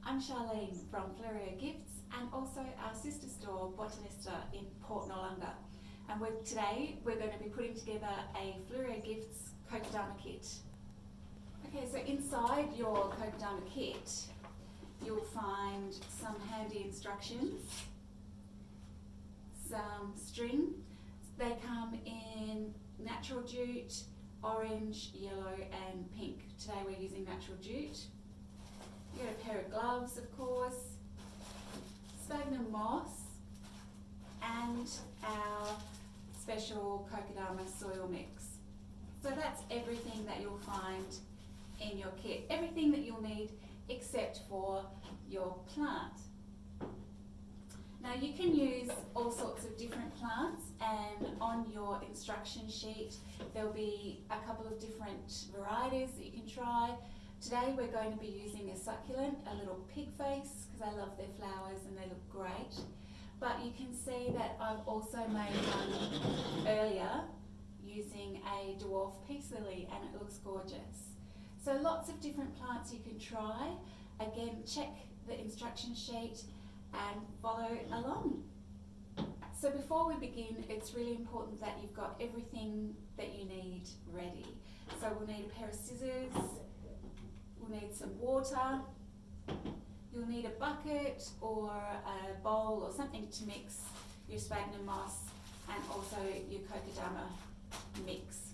I'm Charlene from Fleurieu Gifts and also our sister store Botanista in Port Noarlunga. And today we're going to be putting together a Fleurieu Gifts Kokedama Kit. Okay, so inside your Kokedama Kit you'll find some handy instructions, some string. They come in natural jute, orange, yellow and pink. Today we're using natural jute. You get a pair of gloves, of course, sphagnum moss and our special Kokedama soil mix. So that's everything that you'll find in your kit. Everything that you'll need except for your plant. Now you can use all sorts of different plants, and on your instruction sheet there'll be a couple of different varieties that you can try. Today we're going to be using a succulent, a little pig face, because I love their flowers and they look great. But you can see that I've also made one earlier using a dwarf peace lily and it looks gorgeous. So lots of different plants you can try. Again, check the instruction sheet and follow along. So before we begin, it's really important that you've got everything that you need ready. So we'll need a pair of scissors, we'll need some water, you'll need a bucket or a bowl or something to mix your sphagnum moss and also your Kokedama mix.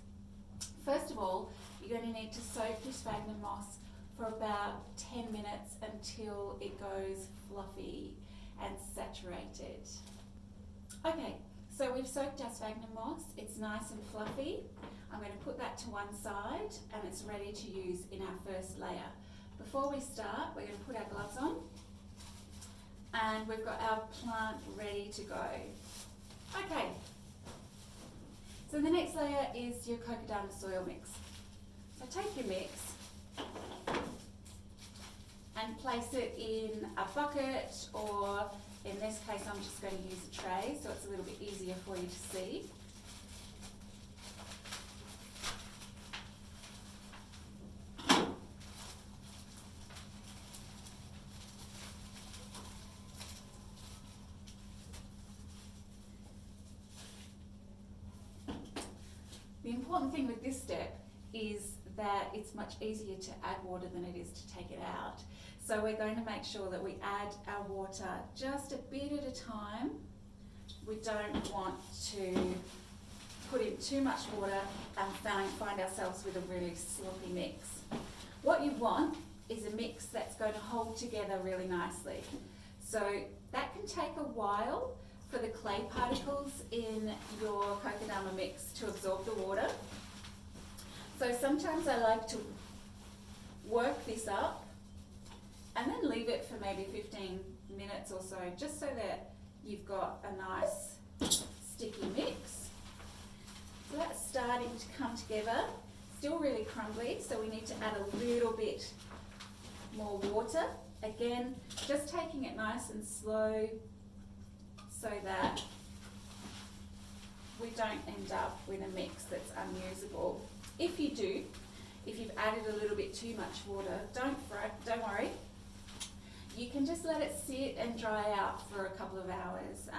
First of all, you're going to need to soak your sphagnum moss for about 10 minutes until it goes fluffy and saturated. Okay, so we've soaked our sphagnum moss, it's nice and fluffy. I'm going to put that to one side and it's ready to use in our first layer. Before we start, we're going to put our gloves on and we've got our plant ready to go. Okay, so the next layer is your Kokedama soil mix. So take your mix and place it in a bucket, or in this case I'm just going to use a tray so it's a little bit easier for you to see. The important thing with this step is that it's much easier to add water than it is to take it out. So we're going to make sure that we add our water just a bit at a time. We don't want to put in too much water and find ourselves with a really sloppy mix. What you want is a mix that's going to hold together really nicely. So that can take a while for the clay particles in your Kokedama mix to absorb the water. So sometimes I like to work this up and then leave it for maybe 15 minutes or so, just so that you've got a nice sticky mix. So that's starting to come together, still really crumbly, so we need to add a little bit more water. Again, just taking it nice and slow so that we don't end up with a mix that's unusable. If you've added a little bit too much water, don't worry. You can just let it sit and dry out for a couple of hours.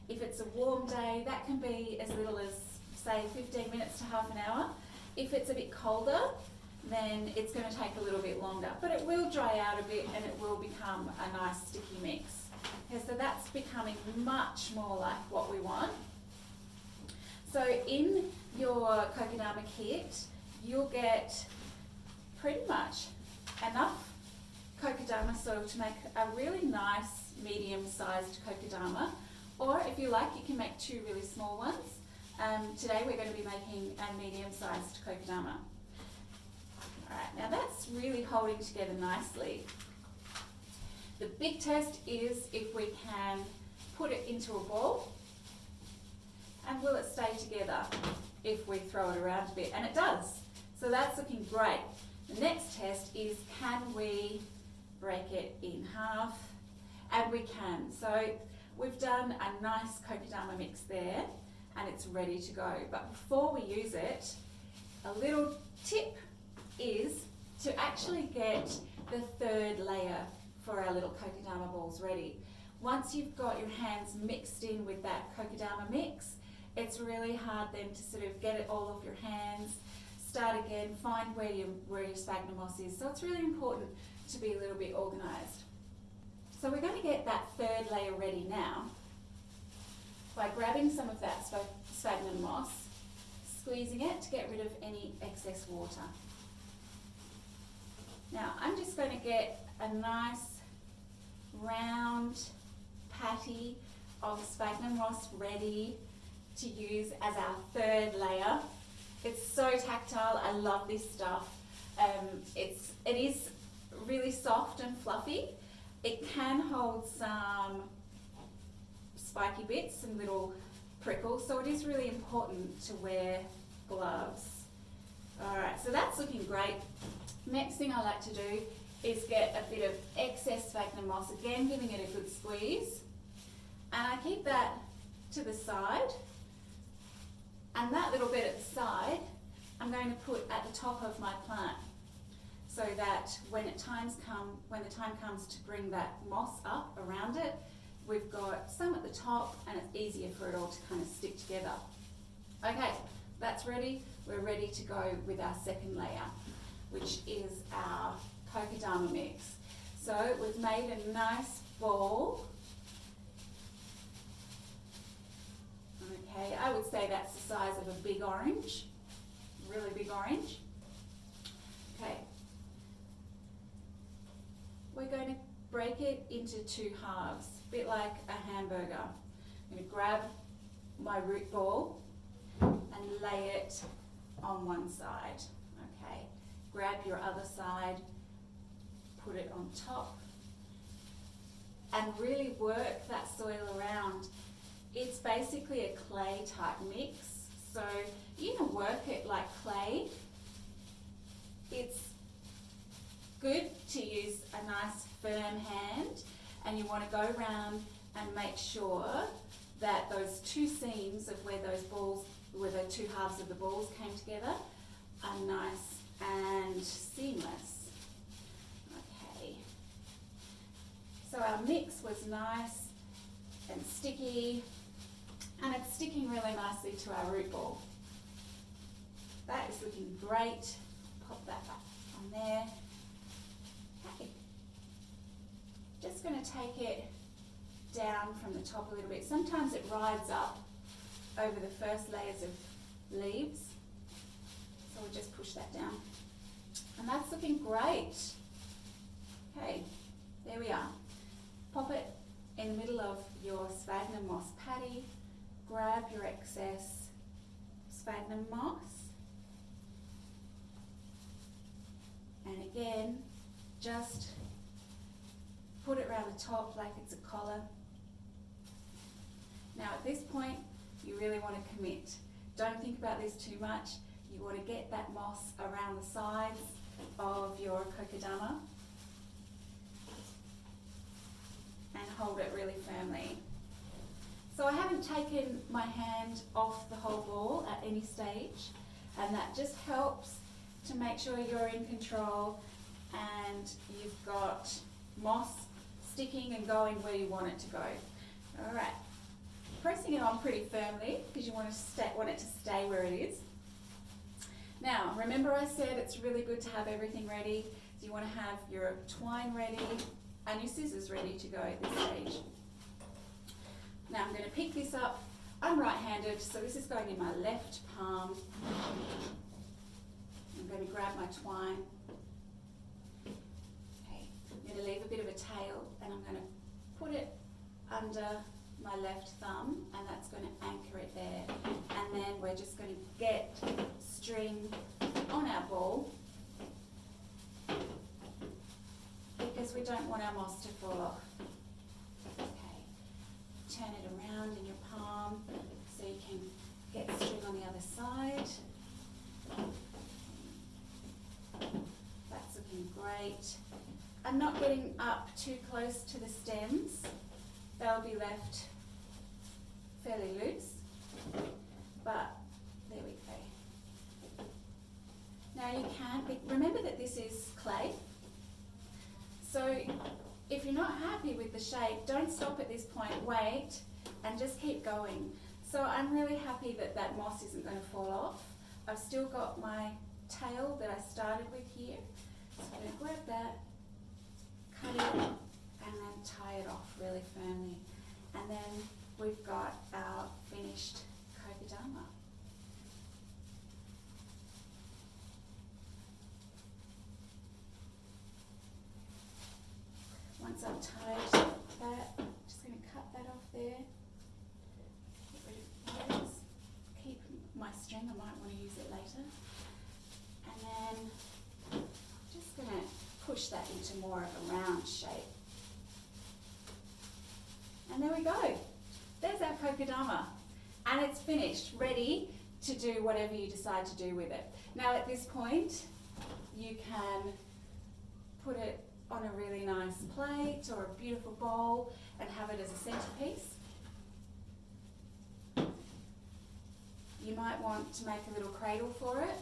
If it's a warm day, that can be as little as, say, 15 minutes to half an hour. If it's a bit colder, then it's going to take a little bit longer. But it will dry out a bit and it will become a nice sticky mix. Okay, so that's becoming much more like what we want. So in your Kokedama kit, you'll get pretty much enough Kokedama soil to make a really nice medium-sized Kokedama, or if you like you can make two really small ones. Today we're going to be making a medium-sized Kokedama. Alright, now that's really holding together nicely. The big test is if we can put it into a ball, and will it stay together if we throw it around a bit? And it does. So that's looking great. The next test is, can we break it in half? And we can. So we've done a nice Kokedama mix there and it's ready to go. But before we use it, a little tip is to actually get the third layer for our little kokedama balls ready. Once you've got your hands mixed in with that kokedama mix, it's really hard then to sort of get it all off your hands, start again, find where your sphagnum moss is. So it's really important to be a little bit organised. So we're going to get that third layer ready now by grabbing some of that sphagnum moss, squeezing it to get rid of any excess water. Now I'm just going to get a nice round patty of sphagnum moss ready to use as our third layer. It's so tactile, I love this stuff. It is really soft and fluffy. It can hold some spiky bits and little prickles, so it is really important to wear gloves. Alright, so that's looking great. Next thing I like to do is get a bit of excess sphagnum moss, again giving it a good squeeze. And I keep that to the side. And that little bit at the side, I'm going to put at the top of my plant, so that when the time comes to bring that moss up around it, we've got some at the top and it's easier for it all to kind of stick together. Okay, that's ready. We're ready to go with our second layer, which is our kokedama mix. So we've made a nice ball. Okay, I would say that's the size of a big orange, really big orange. Okay, we're going to break it into two halves, a bit like a hamburger. I'm going to grab my root ball and lay it on one side. Okay, grab your other side, put it on top, and really work that soil around. It's basically a clay type mix, so you can work it like clay. It's good to use a nice firm hand, and you want to go around and make sure that those two seams of where the two halves of the balls came together are nice and seamless. Okay, so our mix was nice and sticky, and it's sticking really nicely to our root ball. That is looking great. Pop that back on there. Okay. Just going to take it down from the top a little bit. Sometimes it rides up over the first layers of leaves, so we'll just push that down. And that's looking great. Okay, there we are. Pop it in the middle of your sphagnum moss patty. Grab your excess sphagnum moss, and again, just put it around the top like it's a collar. Now at this point, you really want to commit. Don't think about this too much. You want to get that moss around the sides of your kokedama and hold it really firmly. So I haven't taken my hand off the whole ball at any stage, and that just helps to make sure you're in control and you've got moss sticking and going where you want it to go. All right, pressing it on pretty firmly because you want it to stay where it is. Now, remember I said it's really good to have everything ready. So you want to have your twine ready and your scissors ready to go at this stage. Now I'm going to pick this up. I'm right-handed, so this is going in my left palm. I'm going to grab my twine. Okay, I'm going to leave a bit of a tail, and I'm going to put it under my left thumb, and that's going to anchor it there. And then we're just going to get string on our ball, because we don't want our moss to fall off. Turn it around in your palm so you can get string on the other side. That's looking great. I'm not getting up too close to the stems. They'll be left fairly loose, but there we go. Now you can, remember that this is clay, so if you're not happy with the shape, don't stop at this point, wait, and just keep going. So I'm really happy that that moss isn't going to fall off. I've still got my tail that I started with here. So I'm going to grab that, cut it, and then tie it off really firmly. And then we've got our finished kokedama. Once I've tied that, I'm just going to cut that off there. Get rid of those. Keep my string, I might want to use it later. And then I'm just going to push that into more of a round shape. And there we go. There's our kokedama. And it's finished, ready to do whatever you decide to do with it. Now at this point, you can put it on a really nice plate or a beautiful bowl and have it as a centerpiece. You might want to make a little cradle for it,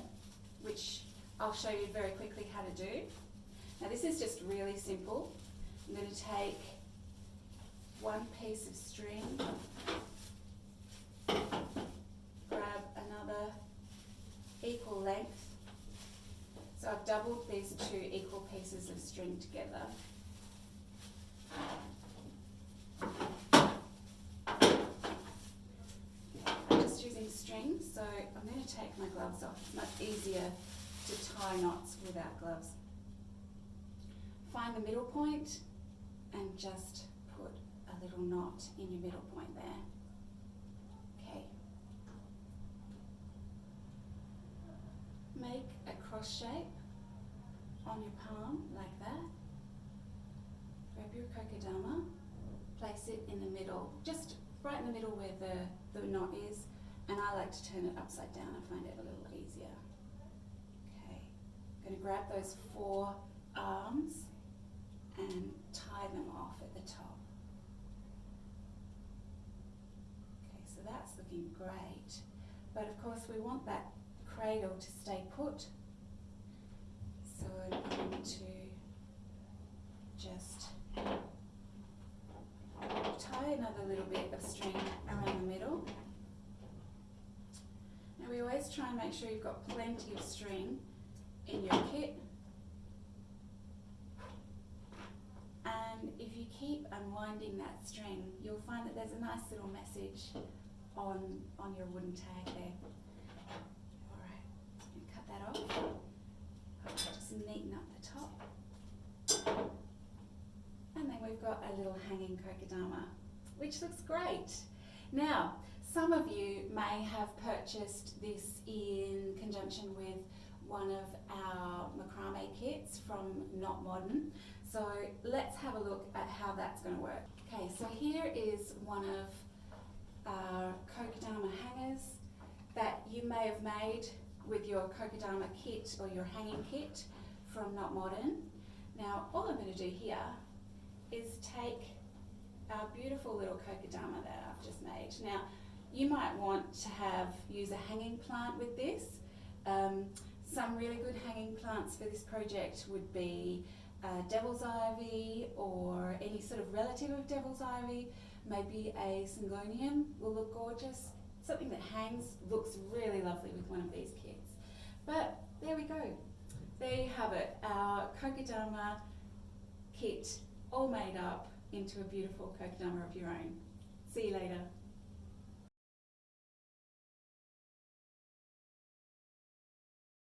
which I'll show you very quickly how to do. Now this is just really simple. I'm going to take one piece of string, grab another equal length. So I've doubled these two equal pieces of string together. I'm just using string, so I'm going to take my gloves off. It's much easier to tie knots without gloves. Find the middle point and just put a little knot in your middle point there. Okay. Make a cross shape on your palm like that. Grab your kokedama, place it in the middle, just right in the middle where the knot is, and I like to turn it upside down. I find it a little easier. Okay, I'm going to grab those 4 arms and tie them off at the top. Okay, so that's looking great, but of course we want that cradle to stay put. So I'm going to just tie another little bit of string around the middle. Now we always try and make sure you've got plenty of string in your kit. And if you keep unwinding that string, you'll find that there's a nice little message on your wooden tag there. Alright, cut that off. I'll just neaten up the top. And then we've got a little hanging kokedama, which looks great. Now, some of you may have purchased this in conjunction with one of our Macrame kits from Not Modern. So let's have a look at how that's going to work. Okay, so here is one of our kokedama hangers that you may have made with your kokedama kit or your hanging kit from Not Modern. Now all I'm going to do here is take our beautiful little kokedama that I've just made. Now you might want to use a hanging plant with this. Some really good hanging plants for this project would be devil's ivy or any sort of relative of devil's ivy. Maybe a syngonium will look gorgeous. Something that hangs looks really lovely with one of these kits. But there we go. There you have it, our kokedama kit all made up into a beautiful kokedama of your own.